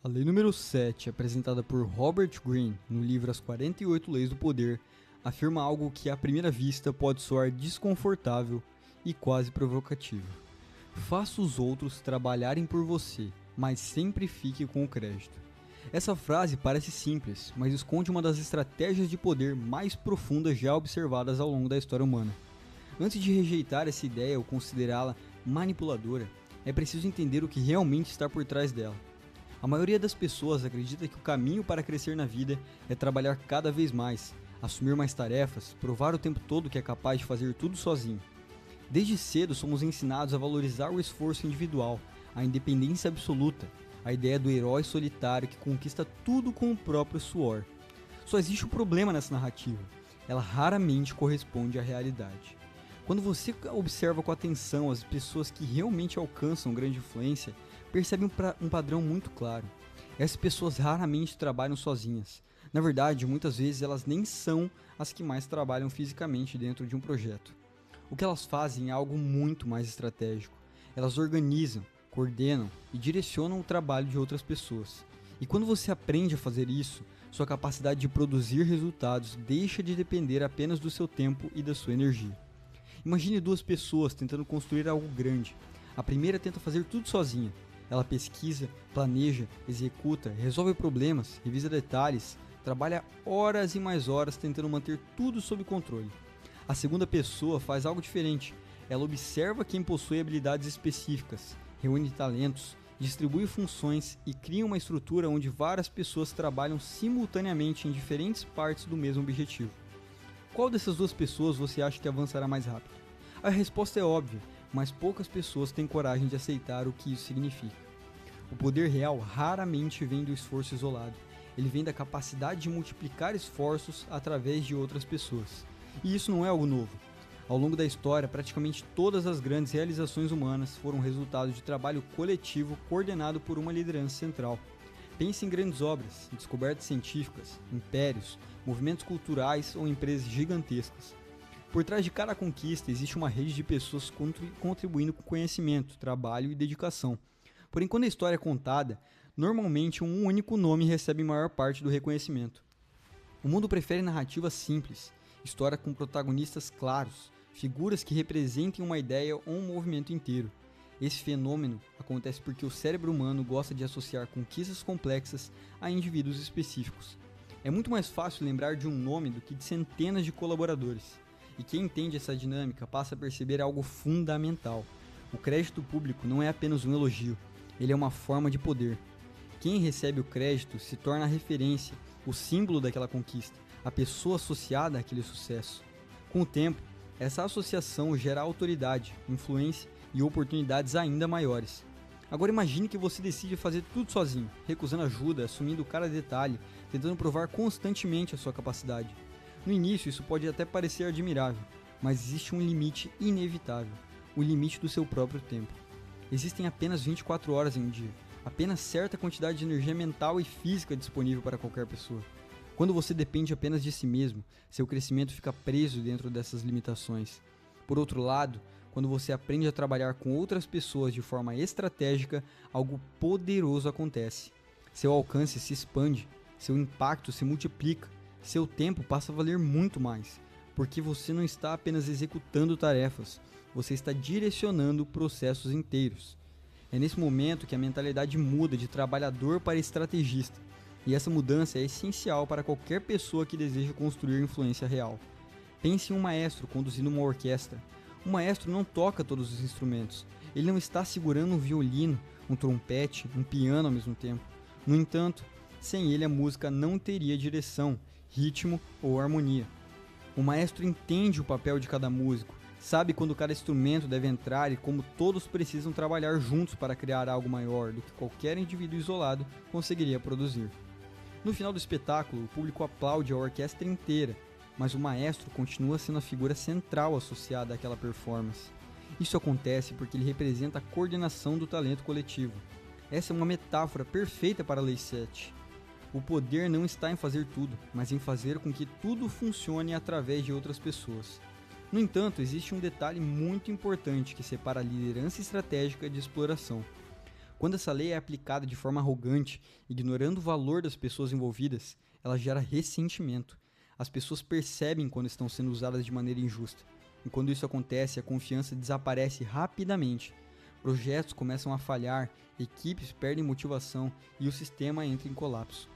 A lei número 7, apresentada por Robert Greene no livro As 48 Leis do Poder, afirma algo que à primeira vista pode soar desconfortável e quase provocativo. Faça os outros trabalharem por você, mas sempre fique com o crédito. Essa frase parece simples, mas esconde uma das estratégias de poder mais profundas já observadas ao longo da história humana. Antes de rejeitar essa ideia ou considerá-la manipuladora, é preciso entender o que realmente está por trás dela. A maioria das pessoas acredita que o caminho para crescer na vida é trabalhar cada vez mais, assumir mais tarefas, provar o tempo todo que é capaz de fazer tudo sozinho. Desde cedo somos ensinados a valorizar o esforço individual, a independência absoluta, a ideia do herói solitário que conquista tudo com o próprio suor. Só existe um problema nessa narrativa: ela raramente corresponde à realidade. Quando você observa com atenção as pessoas que realmente alcançam grande influência, percebe um padrão muito claro. Essas pessoas raramente trabalham sozinhas. Na verdade, muitas vezes elas nem são as que mais trabalham fisicamente dentro de um projeto. O que elas fazem é algo muito mais estratégico. Elas organizam, coordenam e direcionam o trabalho de outras pessoas. E quando você aprende a fazer isso, sua capacidade de produzir resultados deixa de depender apenas do seu tempo e da sua energia. Imagine duas pessoas tentando construir algo grande. A primeira tenta fazer tudo sozinha. Ela pesquisa, planeja, executa, resolve problemas, revisa detalhes, trabalha horas e mais horas tentando manter tudo sob controle. A segunda pessoa faz algo diferente. Ela observa quem possui habilidades específicas, reúne talentos, distribui funções e cria uma estrutura onde várias pessoas trabalham simultaneamente em diferentes partes do mesmo objetivo. Qual dessas duas pessoas você acha que avançará mais rápido? A resposta é óbvia, mas poucas pessoas têm coragem de aceitar o que isso significa. O poder real raramente vem do esforço isolado. Ele vem da capacidade de multiplicar esforços através de outras pessoas. E isso não é algo novo. Ao longo da história, praticamente todas as grandes realizações humanas foram resultado de trabalho coletivo coordenado por uma liderança central. Pense em grandes obras, descobertas científicas, impérios, movimentos culturais ou empresas gigantescas. Por trás de cada conquista existe uma rede de pessoas contribuindo com conhecimento, trabalho e dedicação. Porém, quando a história é contada, normalmente um único nome recebe maior parte do reconhecimento. O mundo prefere narrativas simples, história com protagonistas claros, figuras que representem uma ideia ou um movimento inteiro. Esse fenômeno acontece porque o cérebro humano gosta de associar conquistas complexas a indivíduos específicos. É muito mais fácil lembrar de um nome do que de centenas de colaboradores. E quem entende essa dinâmica passa a perceber algo fundamental. O crédito público não é apenas um elogio, ele é uma forma de poder. Quem recebe o crédito se torna a referência, o símbolo daquela conquista, a pessoa associada àquele sucesso. Com o tempo, essa associação gera autoridade, influência e oportunidades ainda maiores. Agora imagine que você decide fazer tudo sozinho, recusando ajuda, assumindo cada detalhe, tentando provar constantemente a sua capacidade. No início isso pode até parecer admirável, mas existe um limite inevitável, o limite do seu próprio tempo. Existem apenas 24 horas em um dia, apenas certa quantidade de energia mental e física disponível para qualquer pessoa. Quando você depende apenas de si mesmo, seu crescimento fica preso dentro dessas limitações. Por outro lado, quando você aprende a trabalhar com outras pessoas de forma estratégica, algo poderoso acontece. Seu alcance se expande, seu impacto se multiplica, seu tempo passa a valer muito mais, porque você não está apenas executando tarefas, você está direcionando processos inteiros. É nesse momento que a mentalidade muda de trabalhador para estrategista, e essa mudança é essencial para qualquer pessoa que deseja construir influência real. Pense em um maestro conduzindo uma orquestra. O maestro não toca todos os instrumentos, ele não está segurando um violino, um trompete, um piano ao mesmo tempo. No entanto, sem ele a música não teria direção, ritmo ou harmonia. O maestro entende o papel de cada músico, sabe quando cada instrumento deve entrar e como todos precisam trabalhar juntos para criar algo maior do que qualquer indivíduo isolado conseguiria produzir. No final do espetáculo, o público aplaude a orquestra inteira, mas o maestro continua sendo a figura central associada àquela performance. Isso acontece porque ele representa a coordenação do talento coletivo. Essa é uma metáfora perfeita para a Lei 7. O poder não está em fazer tudo, mas em fazer com que tudo funcione através de outras pessoas. No entanto, existe um detalhe muito importante que separa a liderança estratégica de exploração. Quando essa lei é aplicada de forma arrogante, ignorando o valor das pessoas envolvidas, ela gera ressentimento. As pessoas percebem quando estão sendo usadas de maneira injusta. E quando isso acontece, a confiança desaparece rapidamente. Projetos começam a falhar, equipes perdem motivação e o sistema entra em colapso.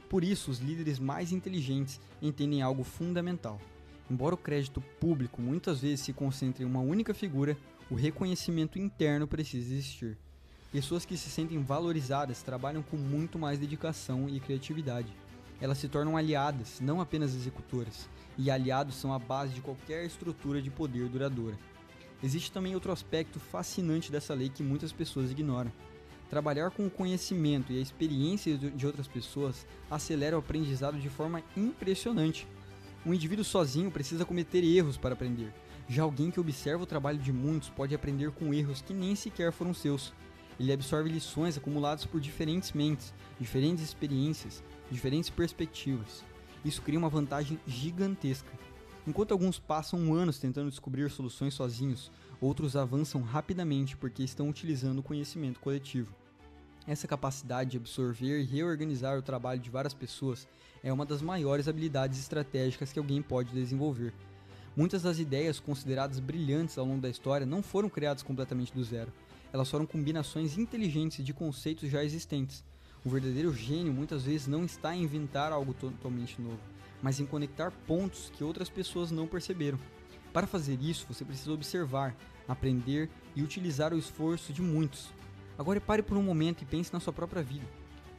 Por isso, os líderes mais inteligentes entendem algo fundamental. Embora o crédito público muitas vezes se concentre em uma única figura, o reconhecimento interno precisa existir. Pessoas que se sentem valorizadas trabalham com muito mais dedicação e criatividade. Elas se tornam aliadas, não apenas executoras, e aliados são a base de qualquer estrutura de poder duradoura. Existe também outro aspecto fascinante dessa lei que muitas pessoas ignoram. Trabalhar com o conhecimento e a experiência de outras pessoas acelera o aprendizado de forma impressionante. Um indivíduo sozinho precisa cometer erros para aprender. Já alguém que observa o trabalho de muitos pode aprender com erros que nem sequer foram seus. Ele absorve lições acumuladas por diferentes mentes, diferentes experiências, diferentes perspectivas. Isso cria uma vantagem gigantesca. Enquanto alguns passam anos tentando descobrir soluções sozinhos, outros avançam rapidamente porque estão utilizando o conhecimento coletivo. Essa capacidade de absorver e reorganizar o trabalho de várias pessoas é uma das maiores habilidades estratégicas que alguém pode desenvolver. Muitas das ideias consideradas brilhantes ao longo da história não foram criadas completamente do zero. Elas foram combinações inteligentes de conceitos já existentes. O verdadeiro gênio muitas vezes não está em inventar algo totalmente novo, mas em conectar pontos que outras pessoas não perceberam. Para fazer isso, você precisa observar, aprender e utilizar o esforço de muitos. Agora pare por um momento e pense na sua própria vida.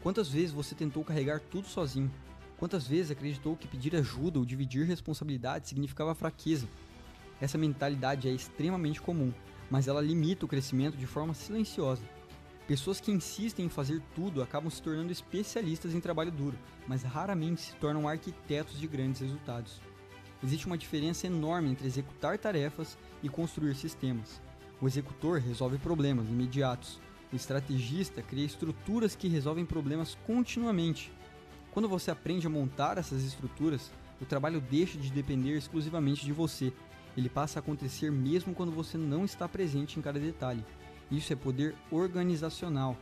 Quantas vezes você tentou carregar tudo sozinho? Quantas vezes acreditou que pedir ajuda ou dividir responsabilidade significava fraqueza? Essa mentalidade é extremamente comum, mas ela limita o crescimento de forma silenciosa. Pessoas que insistem em fazer tudo acabam se tornando especialistas em trabalho duro, mas raramente se tornam arquitetos de grandes resultados. Existe uma diferença enorme entre executar tarefas e construir sistemas. O executor resolve problemas imediatos. O estrategista cria estruturas que resolvem problemas continuamente. Quando você aprende a montar essas estruturas, o trabalho deixa de depender exclusivamente de você. Ele passa a acontecer mesmo quando você não está presente em cada detalhe. Isso é poder organizacional.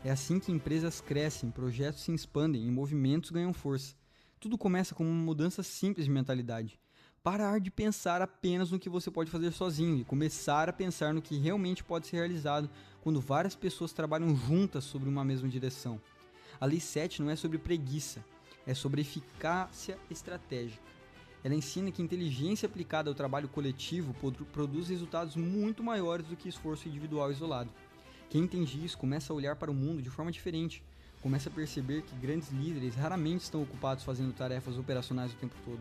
É assim que empresas crescem, projetos se expandem e movimentos ganham força. Tudo começa com uma mudança simples de mentalidade. Parar de pensar apenas no que você pode fazer sozinho e começar a pensar no que realmente pode ser realizado quando várias pessoas trabalham juntas sobre uma mesma direção. A Lei 7 não é sobre preguiça, é sobre eficácia estratégica. Ela ensina que inteligência aplicada ao trabalho coletivo produz resultados muito maiores do que esforço individual isolado. Quem entende isso começa a olhar para o mundo de forma diferente, começa a perceber que grandes líderes raramente estão ocupados fazendo tarefas operacionais o tempo todo.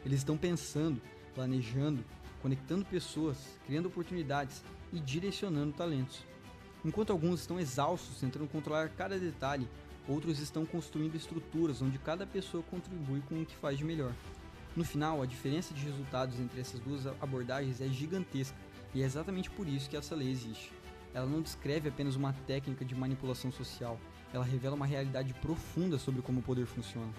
Eles estão pensando, planejando, conectando pessoas, criando oportunidades e direcionando talentos. Enquanto alguns estão exaustos tentando controlar cada detalhe, outros estão construindo estruturas onde cada pessoa contribui com o que faz de melhor. No final, a diferença de resultados entre essas duas abordagens é gigantesca, e é exatamente por isso que essa lei existe. Ela não descreve apenas uma técnica de manipulação social, ela revela uma realidade profunda sobre como o poder funciona.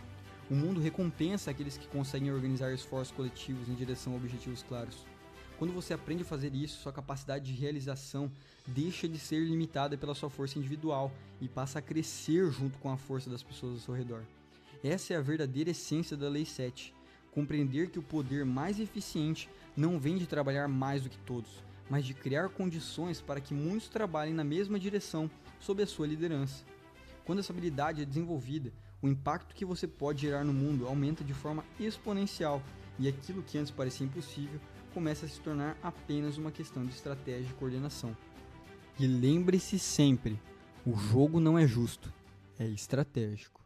O mundo recompensa aqueles que conseguem organizar esforços coletivos em direção a objetivos claros. Quando você aprende a fazer isso, sua capacidade de realização deixa de ser limitada pela sua força individual e passa a crescer junto com a força das pessoas ao seu redor. Essa é a verdadeira essência da Lei 7. Compreender que o poder mais eficiente não vem de trabalhar mais do que todos, mas de criar condições para que muitos trabalhem na mesma direção sob a sua liderança. Quando essa habilidade é desenvolvida, o impacto que você pode gerar no mundo aumenta de forma exponencial e aquilo que antes parecia impossível começa a se tornar apenas uma questão de estratégia e coordenação. E lembre-se sempre, o jogo não é justo, é estratégico.